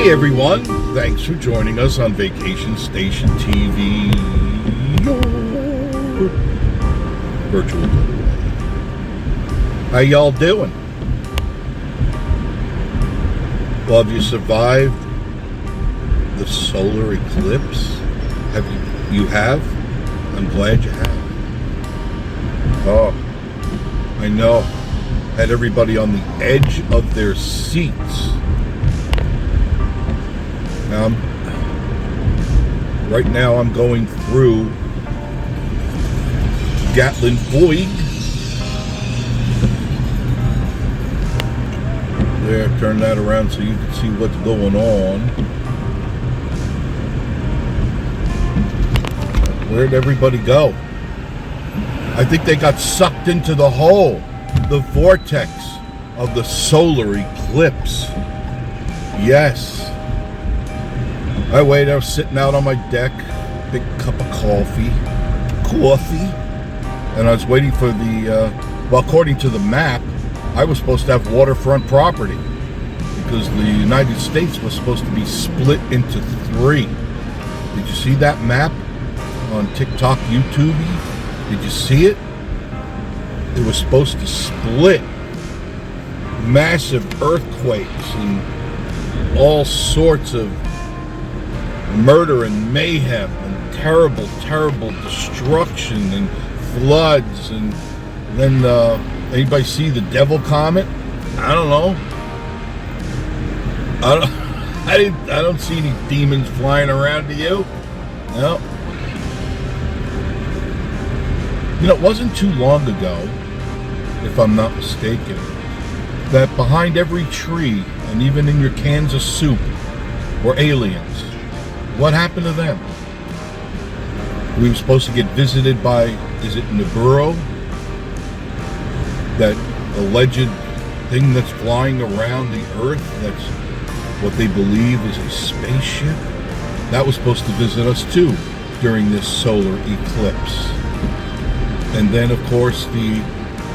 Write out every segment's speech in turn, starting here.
Hey everyone, thanks for joining us on Vacation Station TV, your virtual getaway. How y'all doing? Well, have you survived the solar eclipse? You have? I'm glad you have. Oh, I know. Had everybody on the edge of their seats. Right now I'm going through Gatlinburg. There, turn that around so you can see what's going on. Where'd everybody go? I think they got sucked into the hole, the vortex of the solar eclipse. Yes. I was sitting out on my deck, big cup of coffee, and I was waiting for according to the map, I was supposed to have waterfront property because the United States was supposed to be split into three. Did you see that map on TikTok, YouTube? Did you see it? It was supposed to split. Massive earthquakes and all sorts of murder and mayhem and terrible destruction and floods. And then anybody see the devil comet? I don't know. I don't see any demons flying around. Do you? No. You know, it wasn't too long ago, if I'm not mistaken, that behind every tree and even in your cans of soup were aliens. What happened to them? We were supposed to get visited by, is it Nibiru? That alleged thing that's flying around the earth, that's what they believe is a spaceship. That was supposed to visit us too during this solar eclipse. And then of course the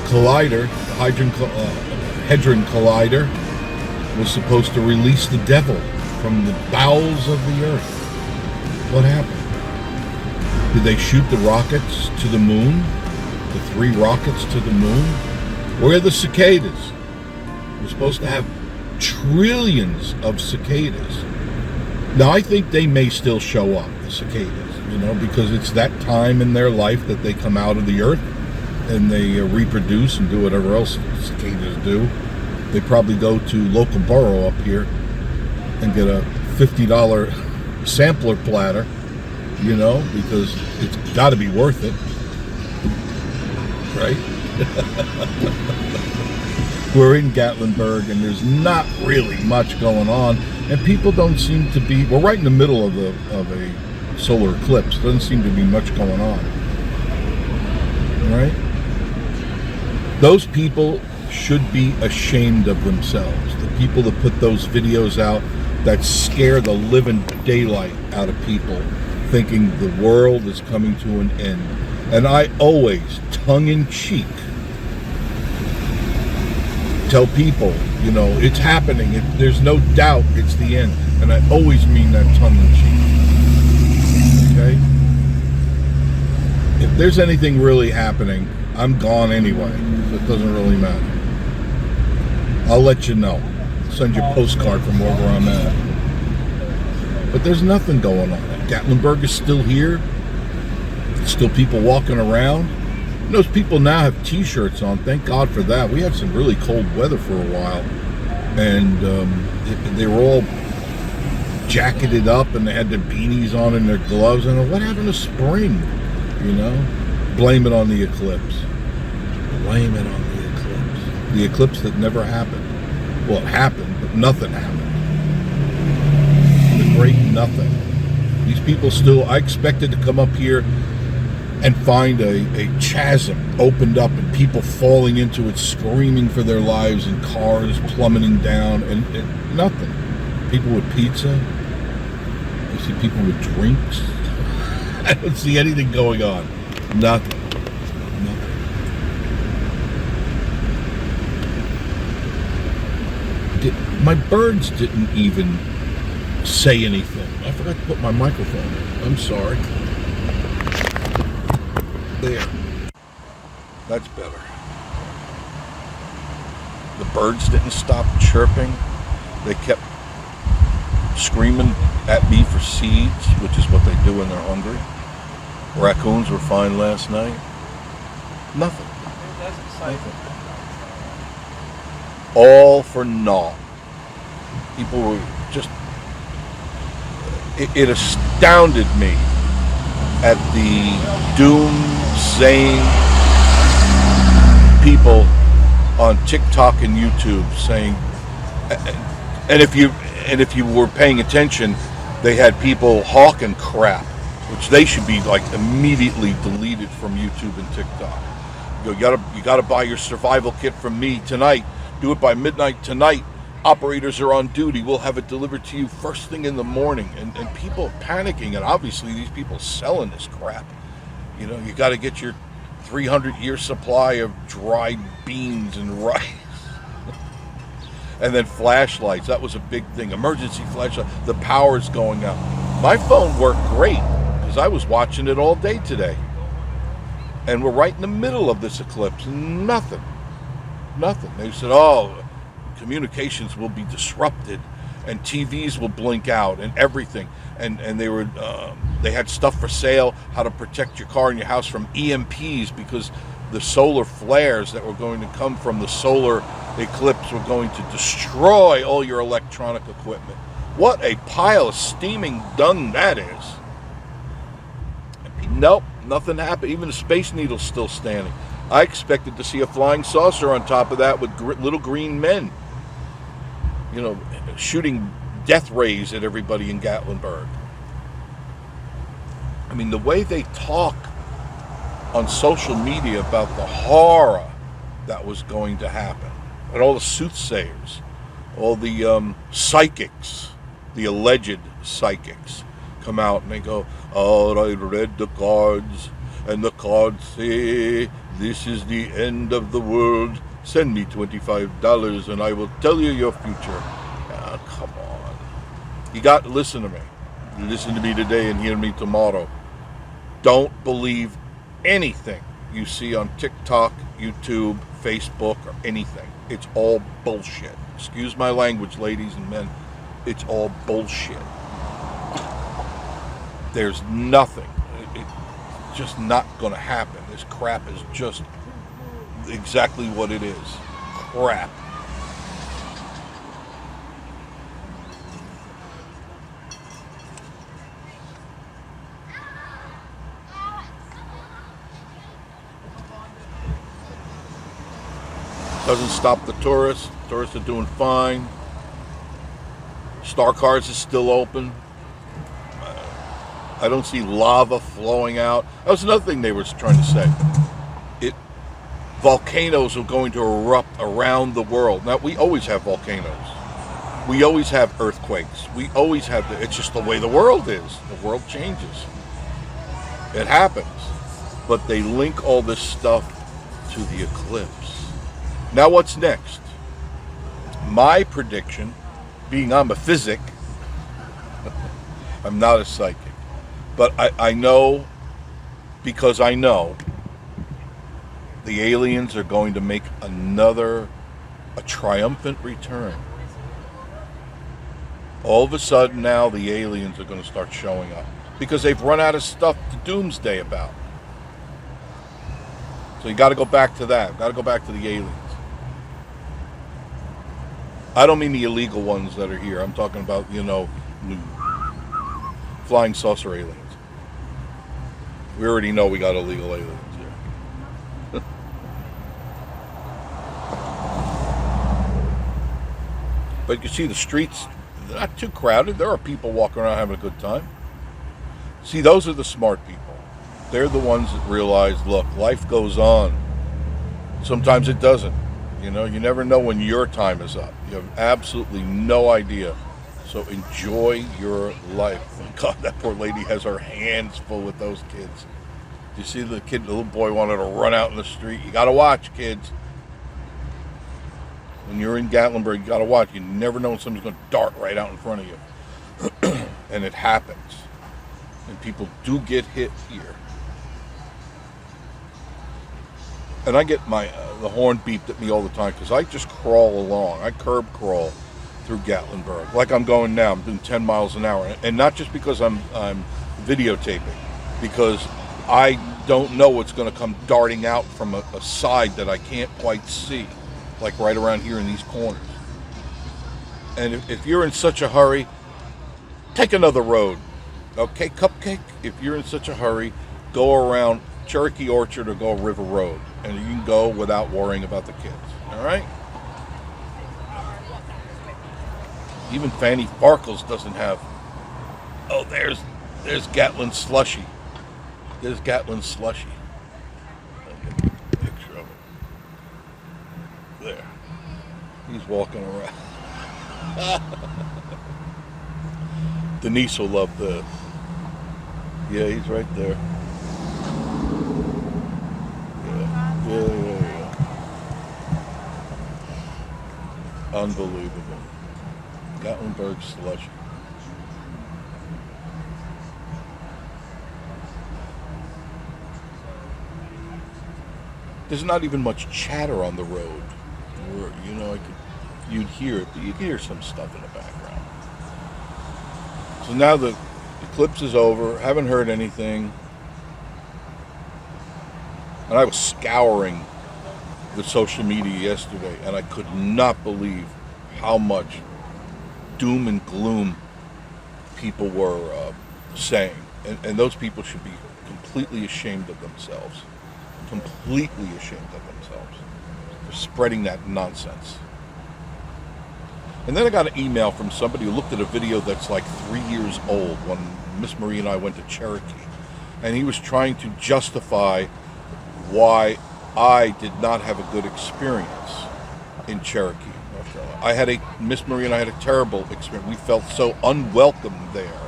collider, the Hadron Collider, was supposed to release the devil from the bowels of the earth. What happened? Did they shoot the rockets to the moon? The 3 rockets to the moon? Where are the cicadas? We're supposed to have trillions of cicadas. Now, I think they may still show up, the cicadas, because it's that time in their life that they come out of the earth and they reproduce and do whatever else cicadas do. They probably go to local borough up here and get a $50 sampler platter, because it's got to be worth it, right? We're in Gatlinburg and there's not really much going on, and people don't seem to be. We're right in the middle of a solar eclipse. Doesn't seem to be much going on, right? Those people should be ashamed of themselves. The people that put those videos out that scare the living daylight out of people, thinking the world is coming to an end. And I always, tongue-in-cheek, tell people, it's happening. There's no doubt it's the end. And I always mean that tongue-in-cheek. Okay? If there's anything really happening, I'm gone anyway. So it doesn't really matter. I'll let you know. Send you a postcard from wherever I'm at. But there's nothing going on. Gatlinburg is still here. Still people walking around. Those people now have t-shirts on. Thank God for that. We had some really cold weather for a while. And they were all jacketed up and they had their beanies on and their gloves. And what happened to spring? Blame it on the eclipse. Blame it on the eclipse. The eclipse that never happened. Well, it happened, but nothing happened. The great nothing. These people I expected to come up here and find a chasm opened up and people falling into it, screaming for their lives, and cars plummeting down, and nothing. People with pizza. I see people with drinks. I don't see anything going on. Nothing. My birds didn't even say anything. I forgot to put my microphone in. I'm sorry. There. That's better. The birds didn't stop chirping. They kept screaming at me for seeds, which is what they do when they're hungry. Raccoons were fine last night. Nothing. Nothing. All for naught. People were just... It astounded me at the doom-saying people on TikTok and YouTube saying, and if you were paying attention, they had people hawking crap, which they should be like immediately deleted from YouTube and TikTok. You gotta buy your survival kit from me tonight. Do it by midnight tonight. Operators are on duty. We'll have it delivered to you first thing in the morning. And people panicking, and obviously these people selling this crap. You know, you got to get your 300-year supply of dried beans and rice. And then flashlights. That was a big thing. Emergency flashlight. The power's going out. My phone worked great because I was watching it all day today. And we're right in the middle of this eclipse. Nothing. They said, communications will be disrupted and TVs will blink out and everything. And they had stuff for sale, how to protect your car and your house from EMPs, because the solar flares that were going to come from the solar eclipse were going to destroy all your electronic equipment. What a pile of steaming dung that is. Nope, nothing happened. Even the Space Needle's still standing. I expected to see a flying saucer on top of that with little green men, you know, shooting death rays at everybody in Gatlinburg. I mean, the way they talk on social media about the horror that was going to happen, and all the soothsayers, all the psychics, the alleged psychics, come out and they go, I read the cards, and the cards say, this is the end of the world. Send me $25 and I will tell you your future. Come on. Listen to me. Listen to me today and hear me tomorrow. Don't believe anything you see on TikTok, YouTube, Facebook, or anything. It's all bullshit. Excuse my language, ladies and men. It's all bullshit. There's nothing. It's just not going to happen. This crap is just exactly what it is. Crap. Doesn't stop the tourists. Tourists are doing fine. Star Cars is still open. I don't see lava flowing out. That was another thing they were trying to say. Volcanoes are going to erupt around the world. Now, we always have volcanoes. We always have earthquakes. We always have it's just the way the world is. The world changes. It happens. But they link all this stuff to the eclipse. Now, what's next? My prediction, being I'm a physic, I'm not a psychic, but I know, because I know, the aliens are going to make a triumphant return. All of a sudden now the aliens are going to start showing up because they've run out of stuff to doomsday about. So you got to go back to that. Got to go back to the aliens. I don't mean the illegal ones that are here. I'm talking about, flying saucer aliens. We already know we got illegal aliens here. But you see the streets, they're not too crowded. There are people walking around having a good time. See, those are the smart people. They're the ones that realize, look, life goes on. Sometimes it doesn't. You never know when your time is up. You have absolutely no idea. So enjoy your life. God, that poor lady has her hands full with those kids. You see the little boy wanted to run out in the street. You got to watch, kids. When you're in Gatlinburg, you got to watch. You never know when somebody's going to dart right out in front of you. And it happens. And people do get hit here. And I get the horn beeped at me all the time because I just crawl along. I curb crawl through Gatlinburg like I'm going now. I'm doing 10 miles an hour. And not just because I'm videotaping, because I don't know what's going to come darting out from a side that I can't quite see, like right around here in these corners. And if you're in such a hurry, take another road. Okay, Cupcake? If you're in such a hurry, go around Cherokee Orchard or go River Road. And you can go without worrying about the kids. All right? Even Fanny Farkles doesn't have... Oh, there's Gatlin Slushy. There's Gatlin Slushy. I'll get a picture of it. There. He's walking around. Denise will love this. Yeah, he's right there. Yeah. Unbelievable. Gatlinburg Slushy. There's not even much chatter on the road. Where, you'd hear it, but you'd hear some stuff in the background. So now the eclipse is over. Haven't heard anything. And I was scouring the social media yesterday, and I could not believe how much doom and gloom people were saying. And those people should be completely ashamed of themselves. Completely ashamed of themselves for spreading that nonsense. And then I got an email from somebody who looked at a video that's like 3 years old when Miss Marie and I went to Cherokee. And he was trying to justify why I did not have a good experience in Cherokee, North Carolina. Miss Marie and I had a terrible experience. We felt so unwelcome there.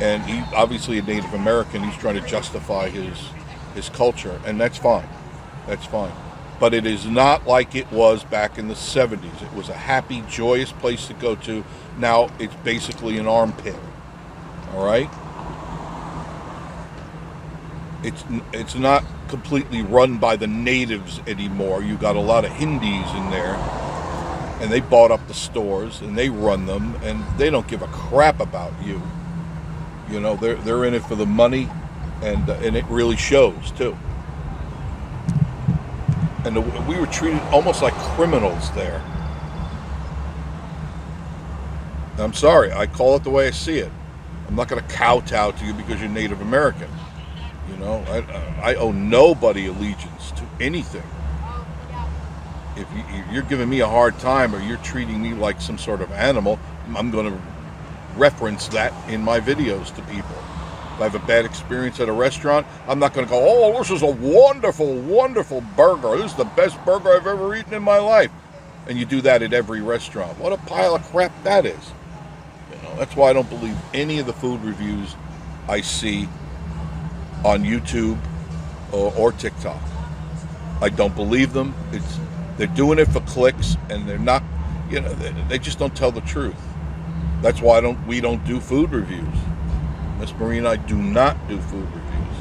And he, obviously a Native American, he's trying to justify his culture, and that's fine. That's fine. But it is not like it was back in the 70s. It was a happy, joyous place to go to. Now it's basically an armpit. All right? It's not completely run by the natives anymore. You got a lot of Hindis in there, and they bought up the stores and they run them, and they don't give a crap about you. They're in it for the money, and it really shows too. And we were treated almost like criminals there. I'm sorry, I call it the way I see it. I'm not going to kowtow to you because you're Native American. I owe nobody allegiance to anything. If you're giving me a hard time or you're treating me like some sort of animal, I'm going to reference that in my videos to people. If I have a bad experience at a restaurant, I'm not going to go, oh, this is a wonderful, wonderful burger. This is the best burger I've ever eaten in my life. And you do that at every restaurant. What a pile of crap that is. That's why I don't believe any of the food reviews I see on YouTube or TikTok. I don't believe them. They're doing it for clicks, and they're not, they just don't tell the truth. That's why we don't do food reviews. Miss Marie and I do not do food reviews.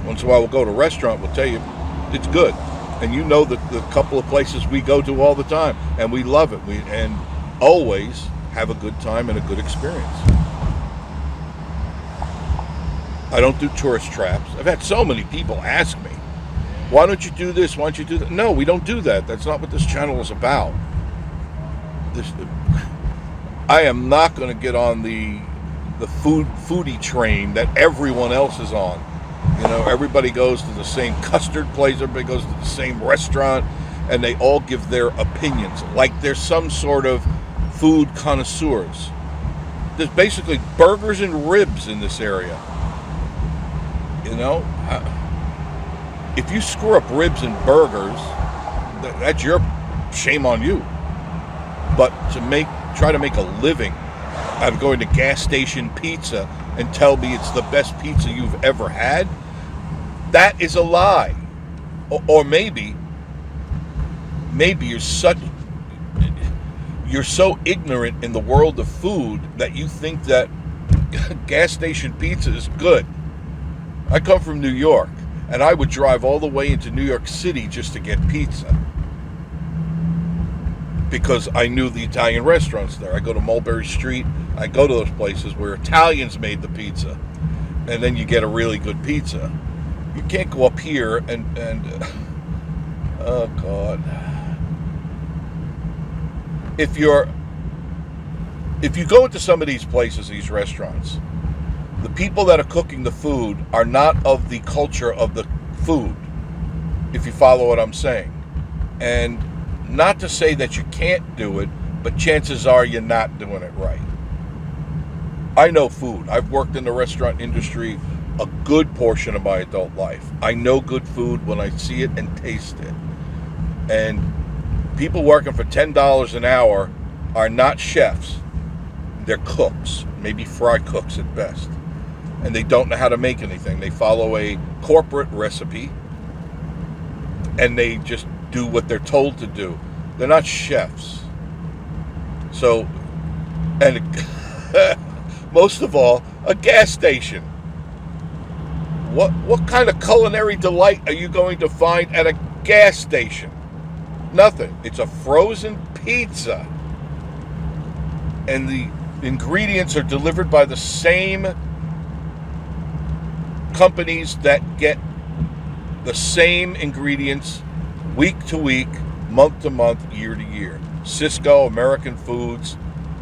Once in a while we'll go to a restaurant, we'll tell you it's good. And the couple of places we go to all the time, and we love it. And always have a good time and a good experience. I don't do tourist traps. I've had so many people ask me, why don't you do this? Why don't you do that? No, we don't do that. That's not what this channel is about. I am not going to get on the foodie train that everyone else is on. Everybody goes to the same custard place, everybody goes to the same restaurant, and they all give their opinions like they're some sort of food connoisseurs. There's basically burgers and ribs in this area. If you screw up ribs and burgers, that's your shame on you. But try to make a living out of going to gas station pizza and tell me it's the best pizza you've ever had, that is a lie. you're so ignorant in the world of food that you think that gas station pizza is good. I come from New York, and I would drive all the way into New York City just to get pizza, because I knew the Italian restaurants there. I go to Mulberry Street. I go to those places where Italians made the pizza, and then you get a really good pizza. You can't go up here and oh God. If you go into some of these places, these restaurants, the people that are cooking the food are not of the culture of the food, if you follow what I'm saying. And not to say that you can't do it, but chances are you're not doing it right. I know food. I've worked in the restaurant industry a good portion of my adult life. I know good food when I see it and taste it. And people working for $10 an hour are not chefs. They're cooks, maybe fry cooks at best. And they don't know how to make anything. They follow a corporate recipe, and they just do what they're told to do. They're not chefs. So, and most of all, a gas station. What kind of culinary delight are you going to find at a gas station? Nothing. It's a frozen pizza. And the ingredients are delivered by the same companies that get the same ingredients week to week, month to month, year to year. Cisco, American Foods,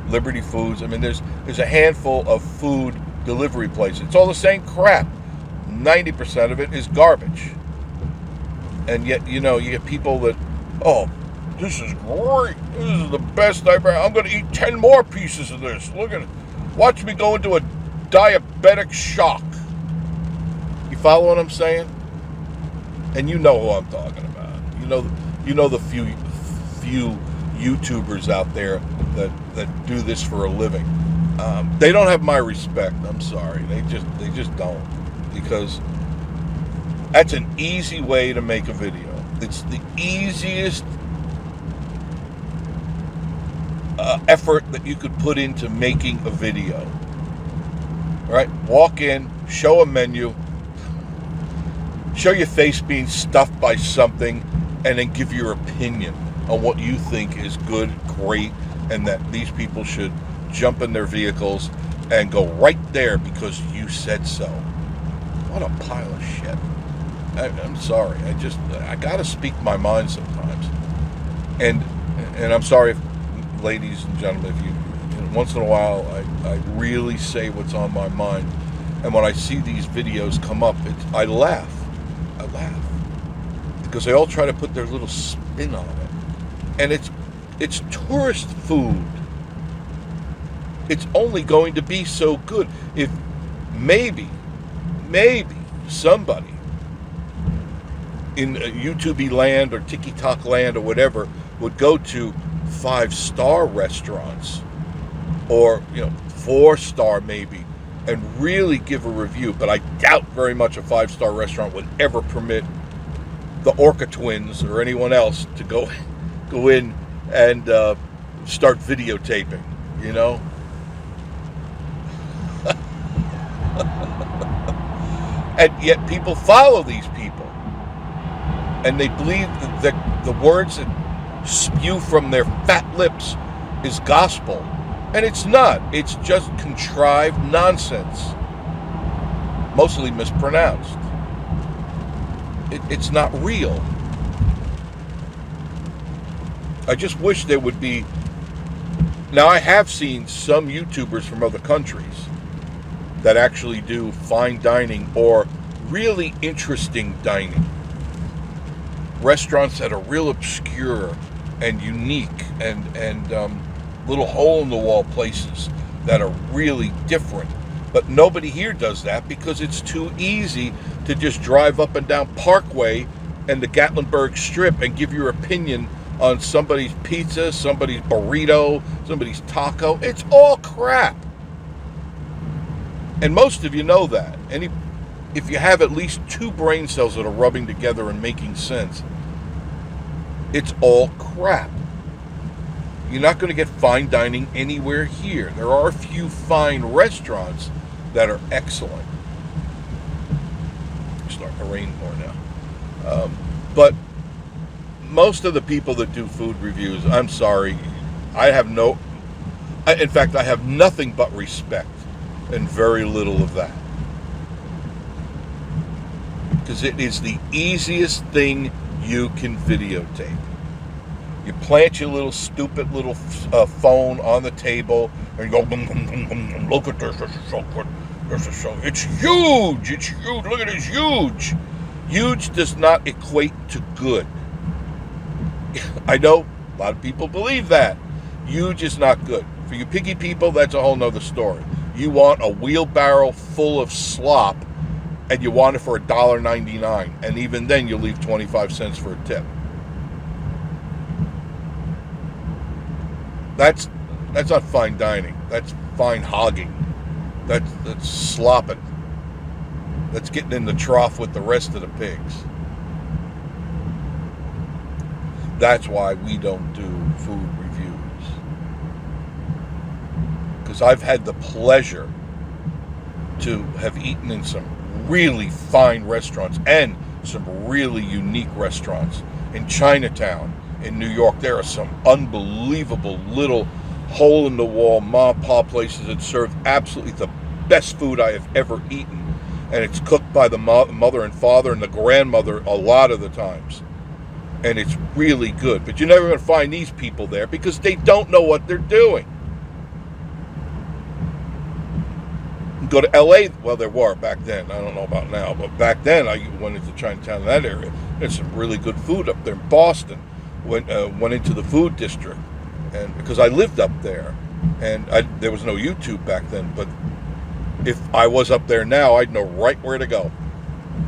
Liberty Foods. I mean, there's a handful of food delivery places. It's all the same crap. 90% of it is garbage. And yet, you get people that, oh, this is great. This is the best I've ever. I'm going to eat 10 more pieces of this. Look at it. Watch me go into a diabetic shock. You follow what I'm saying? And you know who I'm talking about. You know the few YouTubers out there that do this for a living. They don't have my respect. I'm sorry. They just don't, because that's an easy way to make a video. It's the easiest effort that you could put into making a video. Right? Walk in, show a menu, show your face being stuffed by something, and then give your opinion on what you think is good, great, and that these people should jump in their vehicles and go right there because you said so. What a pile of shit. I'm sorry. I gotta speak my mind sometimes. And I'm sorry, ladies and gentlemen, if you once in a while I really say what's on my mind. And when I see these videos come up, I laugh. Because they all try to put their little spin on it. And it's tourist food. It's only going to be so good if maybe somebody in YouTube land or TikTok land or whatever would go to 5-star restaurants, or 4-star maybe, and really give a review. But I doubt very much a 5-star restaurant would ever permit the Orca twins or anyone else to go in and start videotaping, And yet people follow these people, and they believe that the words that spew from their fat lips is gospel. And it's not. It's just contrived nonsense, mostly mispronounced. It's not real. I just wish there would be. Now, I have seen some YouTubers from other countries that actually do fine dining or really interesting dining. Restaurants that are real obscure and unique, and little hole-in-the-wall places that are really different. But nobody here does that because it's too easy to just drive up and down Parkway and the Gatlinburg Strip and give your opinion on somebody's pizza, somebody's burrito, somebody's taco. It's all crap. And most of you know that. If you have at least 2 brain cells that are rubbing together and making sense, it's all crap. You're not going to get fine dining anywhere here. There are a few fine restaurants that are excellent. It's starting to rain more now. But most of the people that do food reviews, I'm sorry, in fact, I have nothing but respect and very little of that. Because it is the easiest thing you can videotape. You plant your little stupid little phone on the table and you go, look at this is so good. This is so, it's huge, look at it, it's huge. Huge does not equate to good. I know a lot of people believe that. Huge is not good. For you picky people, that's a whole nother story. You want a wheelbarrow full of slop and you want it for $1.99, and even then you leave 25 cents for a tip. That's not fine dining. That's fine hogging. That's slopping. That's getting in the trough with the rest of the pigs. That's why we don't do food reviews. Because I've had the pleasure to have eaten in some really fine restaurants and some really unique restaurants. In Chinatown, in New York, there are some unbelievable little hole-in-the-wall mom-and-pop places that serve absolutely the best food I have ever eaten. And it's cooked by the mother and father and the grandmother a lot of the times. And it's really good. But you're never going to find these people there because they don't know what they're doing. Go to L.A., well, there were back then. I don't know about now. But back then, I went into Chinatown, that area. There's some really good food up there. In Boston, went into the food district. And because I lived up there. And there was no YouTube back then. But if I was up there now, I'd know right where to go.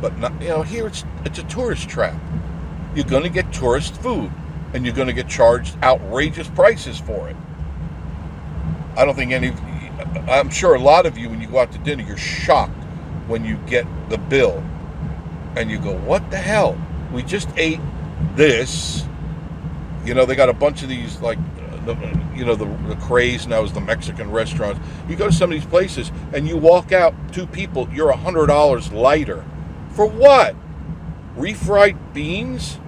But not, here it's a tourist trap. You're going to get tourist food, and you're going to get charged outrageous prices for it. I don't think I'm sure a lot of you, when you go out to dinner, you're shocked when you get the bill, and you go, what the hell? We just ate this. They got a bunch of these, like, the craze now is the Mexican restaurants. You go to some of these places, and you walk out, two people, you're $100 lighter. For what? Refried beans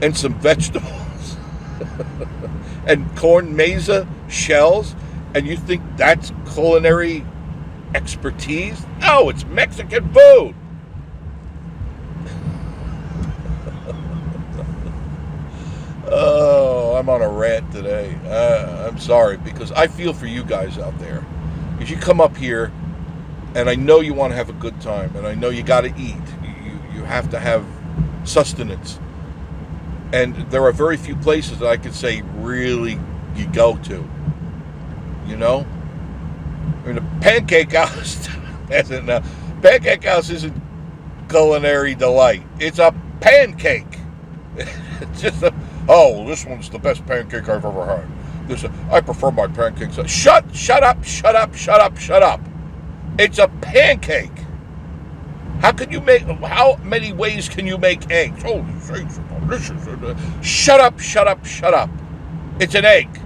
and some vegetables and corn mesa shells, and you think that's culinary expertise? No, it's Mexican food. Oh, I'm on a rant today. I'm sorry, because I feel for you guys out there. Because you come up here, and I know you want to have a good time, and I know you got to eat. You have to have sustenance. And there are very few places that I could say really you go to. The Pancake House, Pancake House isn't culinary delight. It's a pancake. It's just this one's the best pancake I've ever had. I prefer my pancakes. Shut up. It's a pancake. How many ways can you make eggs? Oh, these eggs are delicious. Shut up. It's an egg.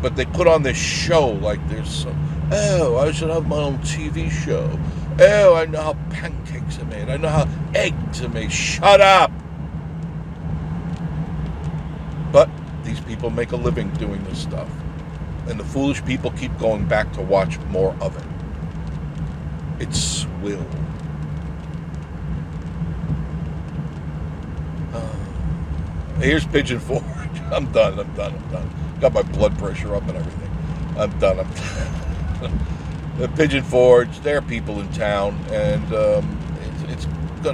But they put on this show like there's some, I should have my own TV show. I know how pancakes are made. I know how eggs are made. Shut up. But these people make a living doing this stuff. And the foolish people keep going back to watch more of it. It's swill. Here's Pigeon Forge. I'm done. Got my blood pressure up and everything. I'm done. The Pigeon Forge, there are people in town, and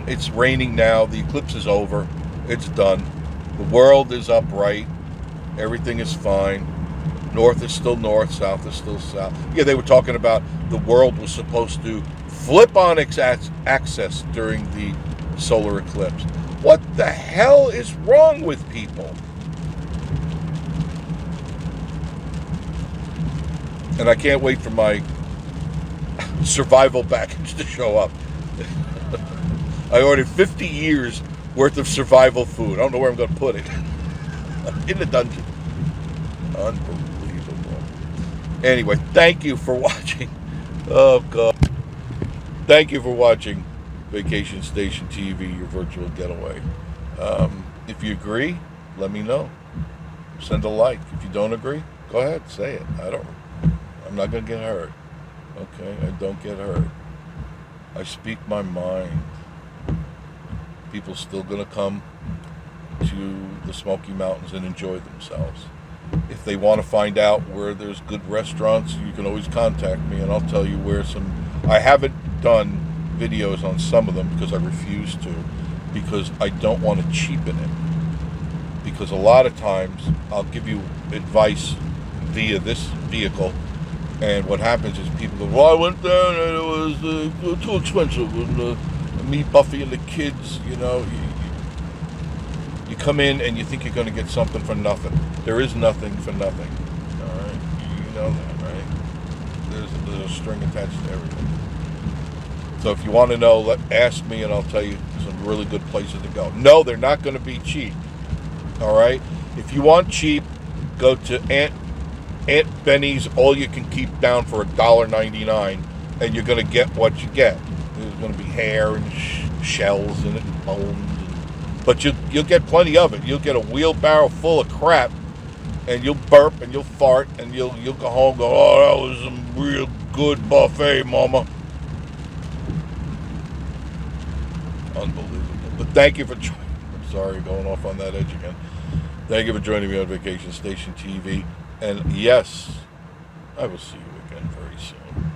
it's raining now. The eclipse is over. It's done. The world is upright. Everything is fine. North is still north, south is still south. Yeah, they were talking about the world was supposed to flip on its axis during the solar eclipse. What the hell is wrong with people? And I can't wait for my survival package to show up. I ordered 50 years worth of survival food. I don't know where I'm going to put it. In the dungeon. Unbelievable. Anyway, thank you for watching. Oh, God. Thank you for watching Vacation Station TV, your virtual getaway. If you agree, let me know. Send a like. If you don't agree, go ahead, say it. I'm not going to get hurt. Okay? I don't get hurt. I speak my mind. People still going to come to the Smoky Mountains and enjoy themselves. If they want to find out where there's good restaurants, you can always contact me and I'll tell you where some... I haven't done videos on some of them because I refuse to, because I don't want to cheapen it. Because a lot of times I'll give you advice via this vehicle, and what happens is people go, well, I went there and it was too expensive, and me, Buffy, and the kids, you come in and you think you're going to get something for nothing. There is nothing for nothing. All right, you know that, right? There's a string attached to everything. So if you want to know, ask me and I'll tell you some really good places to go. No, they're not going to be cheap. All right. If you want cheap, go to Aunt Benny's All You Can Keep Down for $1.99, and you're going to get what you get. There's going to be hair and shells in it and bones. But you'll get plenty of it. You'll get a wheelbarrow full of crap, and you'll burp and you'll fart, and you'll go home and go, oh, that was some real good buffet, mama. Unbelievable. But thank you for joining. I'm sorry, going off on that edge again. Thank you for joining me on Vacation Station TV. And yes, I will see you again very soon.